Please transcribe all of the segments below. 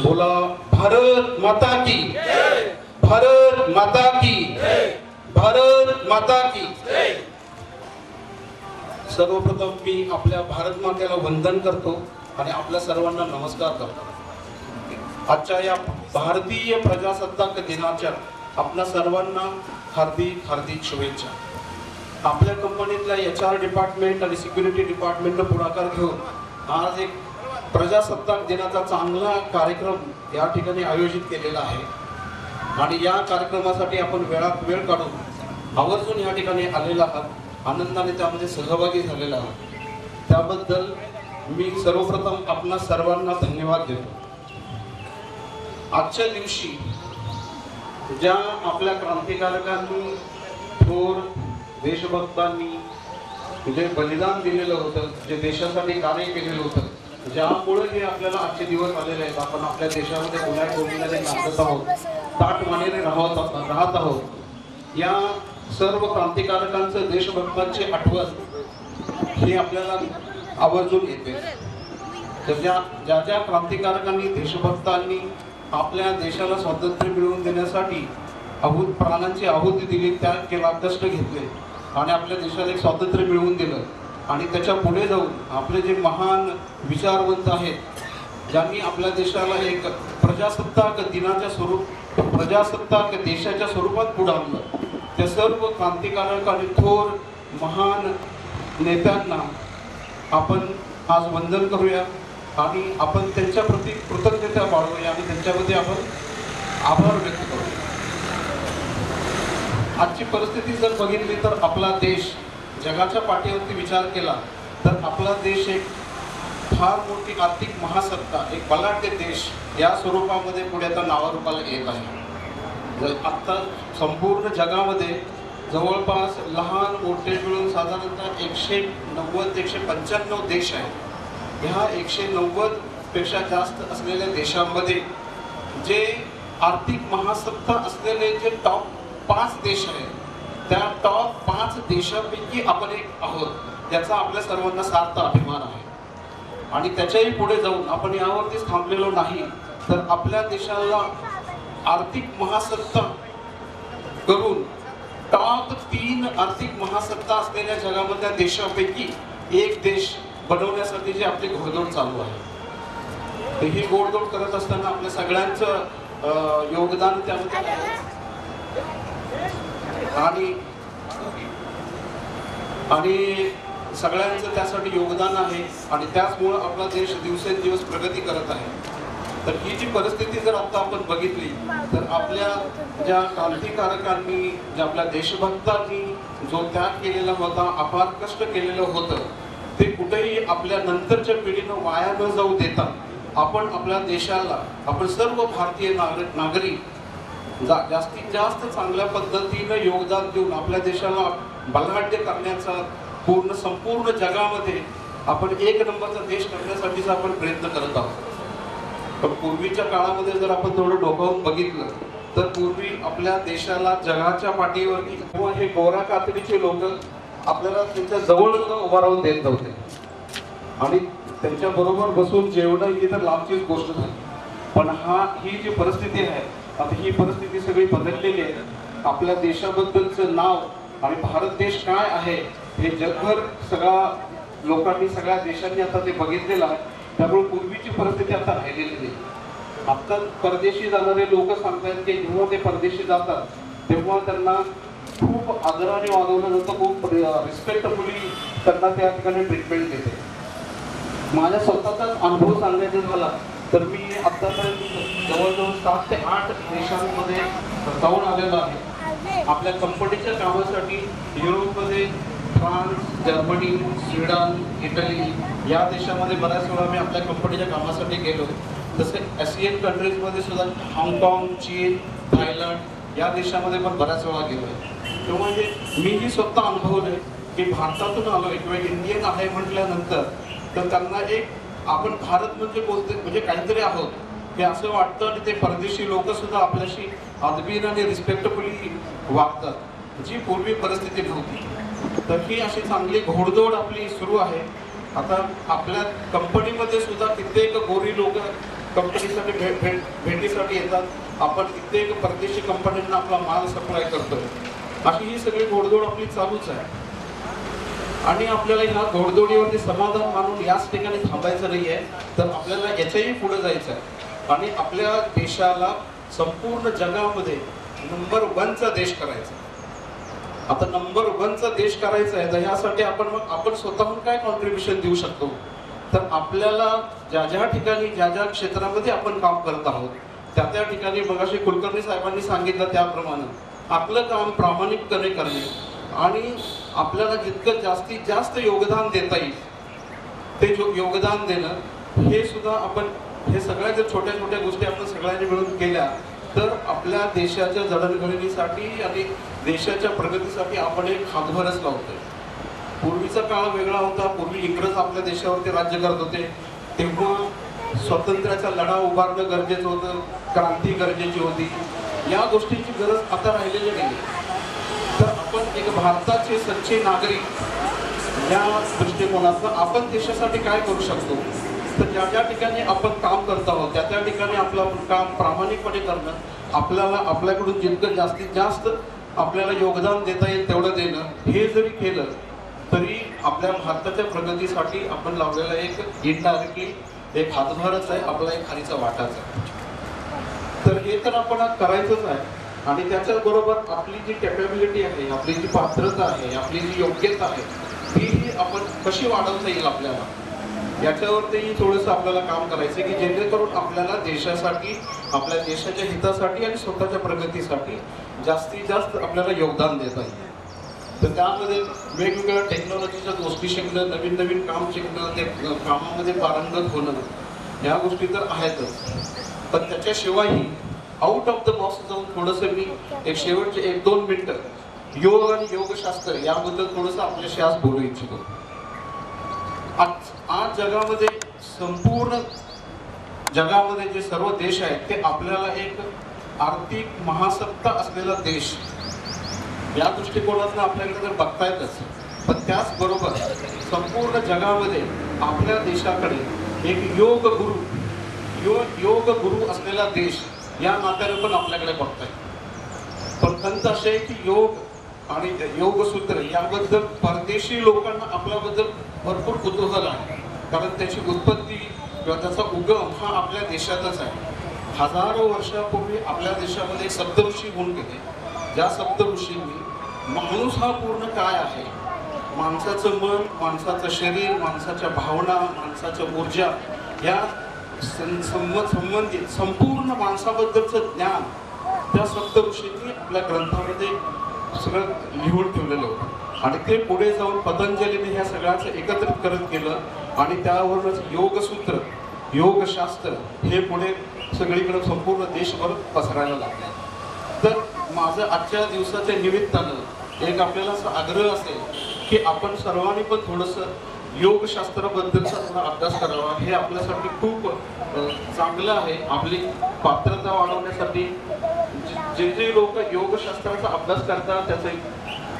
बोला भारत माता की, भारत माता की, भारत माता की। सर्वप्रथम मी आपल्या भारत मातेला वंदन करतो आणि आपल्या सर्वांना नमस्कार करतो। आजच्या या भारतीय प्रजासत्ताक दिनाच्या आपल्या सर्वांना हार्दिक हार्दिक शुभेच्छा। आपल्या कंपनीतल्या HR डिपार्टमेंट आणि सिक्युरिटी डिपार्टमेंटने पुढाकार घेऊन आज एक प्रजासत्ताक दिनाचा चांगला कार्यक्रम या ठिकाणी आयोजित केलेला आहे आणि या कार्यक्रमासाठी आपण वेळात वेळ काढून आवर्जून या ठिकाणी आलेला आहात, आनंदाने त्यामध्ये सहभागी झालेला आहात। त्याबद्दल मी सर्वप्रथम आपणा सर्वांना धन्यवाद देतो। आजच्या दिवशी ज्या आपल्या क्रांतिकारकांनी, थोर देशभक्तांनी जे बलिदान दिलेलं होतं, जे देशासाठी कार्य केलेलं होतं, ज्यामुळे हे आपल्याला आजचे दिवस आलेले आहेत, आपण आपल्या देशामध्ये पुन्हा कोणीला नांदत आहोत, ताट मानेने राहत आहोत। या सर्व क्रांतिकारकांचं, देशभक्तांची आठवण ही आपल्याला आवर्जून येते। तर ज्या ज्या क्रांतिकारकांनी, देशभक्तांनी आपल्या देशाला स्वातंत्र्य मिळवून देण्यासाठी प्राणांची आहुती दिली, त्या केला कष्ट घेतले आणि आपल्या देशाला एक स्वातंत्र्य मिळवून दिलं आणि त्याच्या पुढे जाऊन आपले जे महान विचारवंत आहेत, ज्यांनी आपल्या देशाला एक प्रजासत्ताक दिनाच्या प्रजासत्ताक देशाच्या स्वरूपात पुढे आणलं, त्या सर्व क्रांतिकारक आणि थोर महान नेत्यांना आपण आज वंदन करूया आणि आपण त्यांच्या प्रती कृतज्ञता बाळगूया आणि त्यांच्यामध्ये आपण आभार व्यक्त करूया। आजची परिस्थिती जर बघितली तर आपला देश जगाच्या पाठीवरती विचार केला तर आपला देश एक फार मोठी आर्थिक महासत्ता, एक बलाढ्य देश या स्वरूपामध्ये पुढे आता नावारूपाला येत आहे। आता संपूर्ण जगामध्ये जवळपास लहान मोठे मिळून साधारणतः 190 ते 195 देश आहेत। ह्या 190 पेक्षा जास्त असलेल्या देशांमध्ये जे आर्थिक महासत्ता असलेले जे टॉप 5 देश आहेत, त्या टॉप 5 देशांपैकी आपण एक आहोत, याचा आपल्या सर्वांना सार्थ अभिमान आहे। आणि त्याच्याही पुढे जाऊन आपण यावरतीच थांबलेलो नाही, तर आपल्या देशाला आर्थिक महासत्ता करून टॉप 3 आर्थिक महासत्ता असलेल्या जगामधल्या देशांपैकी एक देश बनवण्यासाठी जे आपली घोडदौड चालू आहे, ही घोडदौड करत असताना आपल्या सगळ्यांचं योगदान त्यामध्ये आहे आणि सगळ्यांचं त्यासाठी योगदान आहे आणि त्याचमुळे आपला देश दिवसेंदिवस प्रगती करत आहे। तर ही जी परिस्थिती जर आता आपण बघितली तर आपल्या ज्या क्रांतिकारकांनी, ज्या आपल्या देशभक्तांनी जो त्याग केलेला होता, अपार कष्ट केलेलं होतं, ते कुठेही आपल्या नंतरच्या पिढीनं वाया न जाऊ देता आपण आपल्या देशाला, आपण सर्व भारतीय नागरिक जास्तीत जास्त चांगल्या पद्धतीने योगदान देऊन आपल्या देशाला बलाढ्य करण्याचा संपूर्ण जगामध्ये आपण एक नंबरचा देश करण्यासाठीच आपण प्रयत्न करत आहोत। पण पूर्वीच्या काळामध्ये जर आपण थोडं डोकावून बघितलं तर पूर्वी आपल्या देशाला जगाच्या पाठीवरती किंवा हे गोरा कातडीचे लोक आपल्याला त्यांच्या जवळ सुद्धा उभा राहून देत नव्हते आणि त्यांच्या बरोबर बसून जेवणं ही तर लांबचीच गोष्ट झाली। पण ही जी परिस्थिती आहे, आता ही परिस्थिती सगळी बदललेली आहे। आपल्या देशाबद्दलचं नाव आणि भारत देश काय आहे हे जगभर सगळ्या लोकांनी, सगळ्या देशांनी आता ते बघितलेलं आहे। त्यामुळे पूर्वीची परिस्थिती आता राहिलेली नाही। आता परदेशी जाणारे लोक सांगतात की जेव्हा ते परदेशी जातात तेव्हा त्यांना खूप आदराने वागवलं जातं, खूप रिस्पेक्टफुली त्यांना त्या ठिकाणी ट्रीटमेंट देते। माझ्या स्वतःचाच अनुभव सांगायचा झाला तर मी आतापर्यंत जवळजवळ 7 ते 8 देशांमध्ये जाऊन आलेलो आहे आपल्या कंपनीच्या कामासाठी। युरोपमध्ये फ्रान्स, जर्मनी, स्वीडन, इटली या देशामध्ये बऱ्याच वेळा मी आपल्या कंपनीच्या कामासाठी गेलो। तसे एशियन कंट्रीजमध्ये सुद्धा हाँगकाँग, चीन, थायलंड या देशामध्ये पण बऱ्याच वेळा गेलो आहे। तेव्हा मीही स्वतः अनुभवलंय की भारतातून आलोय किंवा इंडियन आहे म्हटल्यानंतर तर त्यांना एक आपण भारत म्हणजे बोलते म्हणजे काहीतरी आहोत हे असं वाटतं आणि ते परदेशी लोक सुद्धा आपल्याशी अदबीन आणि रिस्पेक्टफुली वागतात, जी पूर्वी परिस्थिती नव्हती। तर ही अशी चांगली घोडदौड आपली सुरू आहे। आता आपल्या कंपनीमध्ये सुद्धा कित्येक गोरी लोक कंपनीसाठी भेटीसाठी येतात, आपण कित्येक परदेशी कंपन्यांना आपला माल सप्लाय करतोय. अशी ही सगळी घोडदौड आपली चालूच आहे. आणि आपल्याला ह्या घोडदौडीवरती समाधान मानून याच ठिकाणी थांबायचं नाहीये, तर आपल्याला याच्याही पुढे जायचं आहे आणि आपल्या देशाला संपूर्ण जगामध्ये नंबर 1चा देश करायचा. आता नंबर 1चा देश करायचा आहे, तर ह्यासाठी आपण स्वतःहून काय कॉन्ट्रीब्युशन देऊ शकतो, तर आपल्याला ज्या ज्या ठिकाणी ज्या ज्या क्षेत्रामध्ये आपण काम करत आहोत त्या ठिकाणी मगाशी कुलकर्णी साहेबांनी सांगितलं त्याप्रमाणे आपलं काम प्रामाणिकपणे करणे आणि आपल्याला जितकं जास्तीत जास्त योगदान देता येईल ते योगदान देणं, हे सुद्धा आपण हे सगळ्या जर छोट्या छोट्या गोष्टी आपण सगळ्यांनी मिळून केल्या तर आपल्या देशाच्या जडणघडणीसाठी आणि देशाच्या प्रगतीसाठी आपण एक हातभारच लावतोय. पूर्वीचा काळ वेगळा होता. पूर्वी इंग्रज आपल्या देशावरती राज्य करत होते, तेव्हा स्वातंत्र्याचा लढा उभारणं गरजेचं होतं, क्रांती गरजेची होती. या गोष्टींची गरज आता राहिलेली नाही. तर आपण एक भारताचे सच्चे नागरिक या दृष्टिकोनातून आपण देशासाठी काय करू शकतो, तर ज्या ज्या ठिकाणी आपण काम करत आहोत त्या ठिकाणी आपलं काम प्रामाणिकपणे करणं, आपल्याला आपल्याकडून जितकं जास्तीत जास्त आपल्याला योगदान देता येईल तेवढं देणं, हे जरी केलं तरी आपल्या भारताच्या प्रगतीसाठी आपण लावलेला एक इनडायरेक्टली एक हातभारच आहे, आपला एक खालीचा वाटाच आहे. तर हे तर आपण करायचंच आहे. आणि त्याच्याबरोबर आपली जी कॅपॅबिलिटी आहे, आपली जी पात्रता आहे, आपली जी योग्यता आहे, तीही आपण कशी वाढवता येईल आपल्याला, याच्यावरती थोडंसं आपल्याला काम करायचं की जेणेकरून आपल्याला देशासाठी, आपल्या देशाच्या हितासाठी आणि स्वतःच्या प्रगतीसाठी जास्तीत जास्त आपल्याला योगदान देता येईल. तर त्यामध्ये वेगवेगळ्या टेक्नॉलॉजीच्या गोष्टी शिकणं, नवीन नवीन काम शिकणं, ते कामामध्ये पारंगत होणं, या गोष्टी तर आहेतच. पण त्याच्याशिवायही आउट ऑफ द बॉक्स जाऊन थोडंसं मी एक शेवटचे 1-2 मिनिटं योग आणि योगशास्त्र याबद्दल थोडंसं आपल्याशी आज बोलू इच्छितो. आज जगामध्ये, संपूर्ण जगामध्ये जे सर्व देश आहेत ते आपल्याला एक आर्थिक महासत्ता असलेला देश या दृष्टिकोनातून आपल्याकडे जर बघतायतच, पण त्याचबरोबर संपूर्ण जगामध्ये आपल्या देशाकडे एक योग गुरु असलेला देश या नात्याने पण आपल्याकडे बघताय. पण खंत असे की योग आणि योगसूत्र याबद्दल परदेशी लोकांना आपल्याबद्दल भरपूर कुतूहल आहे, कारण त्याची उत्पत्ती किंवा त्याचा उगम हा आपल्या देशातच आहे. हजारो वर्षापूर्वी आपल्या देशामध्ये एक सप्तऋषी होऊन गेले, ज्या सप्तऋषींनी माणूस हा पूर्ण काय आहे, माणसाचं मन, माणसाचं शरीर, माणसाच्या भावना, माणसाच्या ऊर्जा या संबंधित संपूर्ण माणसाबद्दलचं ज्ञान त्या सप्तऋषींनी आपल्या ग्रंथामध्ये सगळं लिहून ठेवलेलं होतं. आणि ते पुढे जाऊन पतंजलीने ह्या सगळ्याचं एकत्रित करत गेलं आणि त्यावरूनच योगसूत्र, योगशास्त्र हे पुढे सगळीकडे संपूर्ण देशभर पसरायला लागले. तर माझं आजच्या दिवसाच्या निमित्तानं एक आपल्याला असा आग्रह असेल की आपण सर्वांनी पण थोडंसं योगशास्त्राबद्दलचा थोडा अभ्यास करावा. हे आपल्यासाठी खूप चांगलं आहे. आपली पात्रता वाढवण्यासाठी जे जे लोक योगशास्त्राचा अभ्यास करतात, त्याचं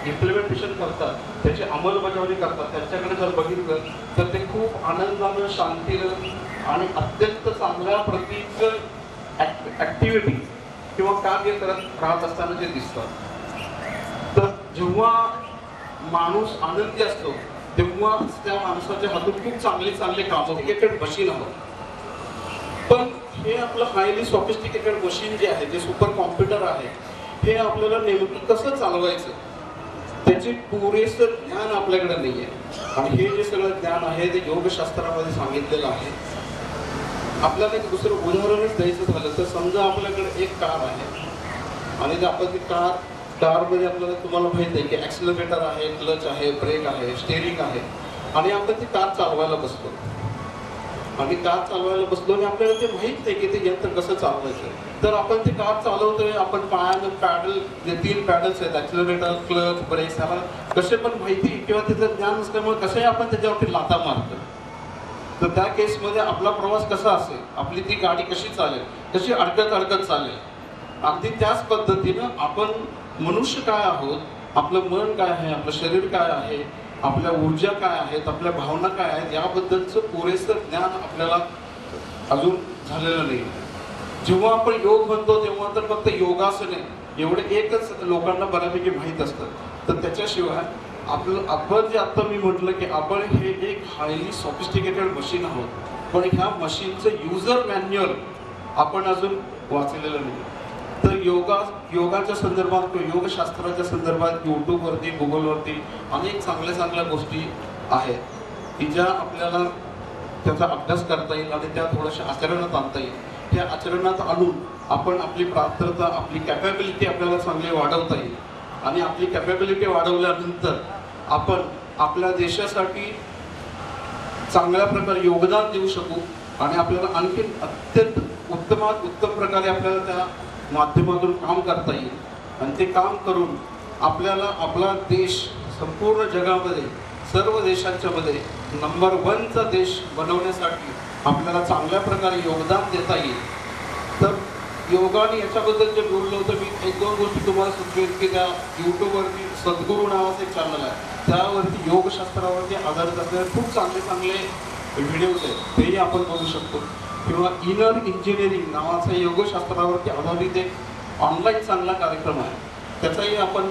इम्प्लिमेंटेशन करतात, त्याची अंमलबजावणी करतात, त्यांच्याकडे जर बघितलं तर ते खूप आनंदानं, शांतीनं आणि अत्यंत चांगल्या प्रतीचं ऍक्टिव्हिटी किंवा कार्य करत राहत असताना जे दिसतात. तर जेव्हा माणूस आनंदी असतो तेव्हा त्या माणसाच्या हातून खूप चांगली कामं मशीन आहोत. पण हे आपलं हायली सॉफिस्टिकेटेड मशीन जे आहे, जे सुपर कॉम्प्युटर आहे, हे आपल्याला नेमकं कसं चालवायचं त्याचे पुरेसं ज्ञान आपल्याकडे नाही आहे. आणि हे जे सगळं ज्ञान आहे ते योगशास्त्रामध्ये सांगितलेलं आहे. आपल्याला एक दुसरं उदाहरणच द्यायचं झालं तर समजा आपल्याकडे एक कार आहे आणि आपण ती कारमध्ये आपल्याला, तुम्हाला माहित आहे की ॲक्सिलरेटर आहे, क्लच आहे, ब्रेक आहे, स्टेरिंग आहे, आणि आपण ती कार चालवायला बसलो आणि आपल्याला ते माहित नाही की ते यंत्र कसं चालवायचं. तर आपण ती कार चालवतोय, आपण पायानं पॅडल, जे 3 पॅडल्स आहेत, ॲक्सिलरेटर, क्लच, ब्रेक, ह्याला कसे पण माहिती किंवा त्याचं ज्ञान नसल्यामुळे कसे आपण त्याच्यावरती लाथा मारतो. तर त्या केसमध्ये आपला प्रवास कसा असेल, आपली ती गाडी कशी चालेल, कशी अडकत चालेल. अगदी त्याच पद्धतीनं आपण मनुष्य काय आहोत, आपलं मन काय आहे, आपलं शरीर काय आहे, आपल्या ऊर्जा काय आहेत, आपल्या भावना काय आहेत, याबद्दलचं पुरेसं ज्ञान आपल्याला अजून झालेलं नाही. जेव्हा आपण योग म्हणतो तेव्हा तर फक्त योगासने एवढे एकच लोकांना बऱ्यापैकी माहीत असतं. तर त्याच्याशिवाय आपण जे आता मी म्हटलं की आपण हे एक हायली सॉफिस्टिकेटेड मशीन आहोत, पण ह्या मशीनचं युजर मॅन्युअल आपण अजून वाचलेलं नाही. तर योगाच्या संदर्भात किंवा योगशास्त्राच्या संदर्भात यूट्यूबवरती गुगलवरती अनेक चांगल्या गोष्टी आहेत की ज्या आपल्याला त्याचा अभ्यास करता येईल आणि त्या थोड्याशा आचरणात आणता येईल. त्या आचरणात आणून आपण आपली पात्रता, आपली कॅपॅबिलिटी आपल्याला चांगली वाढवता येईल. आणि आपली कॅपॅबिलिटी वाढवल्यानंतर आपण आपल्या देशासाठी चांगल्या प्रकारे योगदान देऊ शकू आणि आपल्याला आणखी अत्यंत उत्तमात उत्तम प्रकारे आपल्याला त्या माध्यमातून काम करता येईल. आणि ते काम करून आपल्याला आपला देश संपूर्ण जगामध्ये सर्व देशांच्या मध्ये नंबर 1चा देश बनवण्यासाठी आपल्याला चांगल्या प्रकारे योगदान देता येईल. तर योगाने याच्याबद्दल जे बोललो होतं मी, 1-2 गोष्टी तुम्हाला सुचवेन की त्या यूट्यूबवरती सद्गुरू नावाचं एक चॅनल आहे, त्यावरती योगशास्त्रावरती आधारित असलेले खूप चांगले व्हिडिओज आहेत, तेही आपण बघू शकतो. किंवा इनर इंजिनिअरिंग नावाचा योगशास्त्रावरती आधारित एक ऑनलाईन चांगला कार्यक्रम आहे, त्याचाही आपण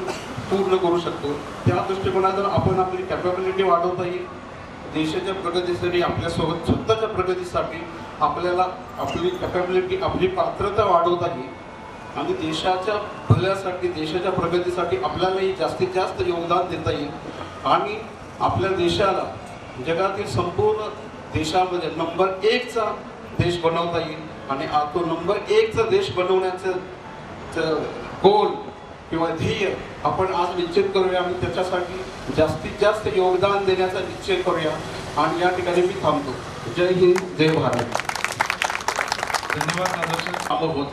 पूर्ण करू शकतो. त्या दृष्टिकोनातून आपण आपली कॅपॅबिलिटी वाढवता येईल. देशाच्या प्रगतीसाठी, आपल्यासोबत स्वतःच्या प्रगतीसाठी आपल्याला आपली कॅपॅबिलिटी, आपली पात्रता वाढवता येईल आणि देशाच्या भल्यासाठी, देशाच्या प्रगतीसाठी आपल्यालाही जास्तीत जास्त योगदान देता येईल. आणि आपल्या देशाला जगातील संपूर्ण देशामध्ये नंबर 1चा देश बनवता येईल. आणि तो नंबर 1चा देश बनवण्याचं गोल किंवा ध्येय आपण आज निश्चित करूया आणि त्याच्यासाठी जास्तीत जास्त योगदान देण्याचा निश्चय करूया. आणि या ठिकाणी मी थांबतो. जय हिंद, जय भारत. धन्यवाद. होतं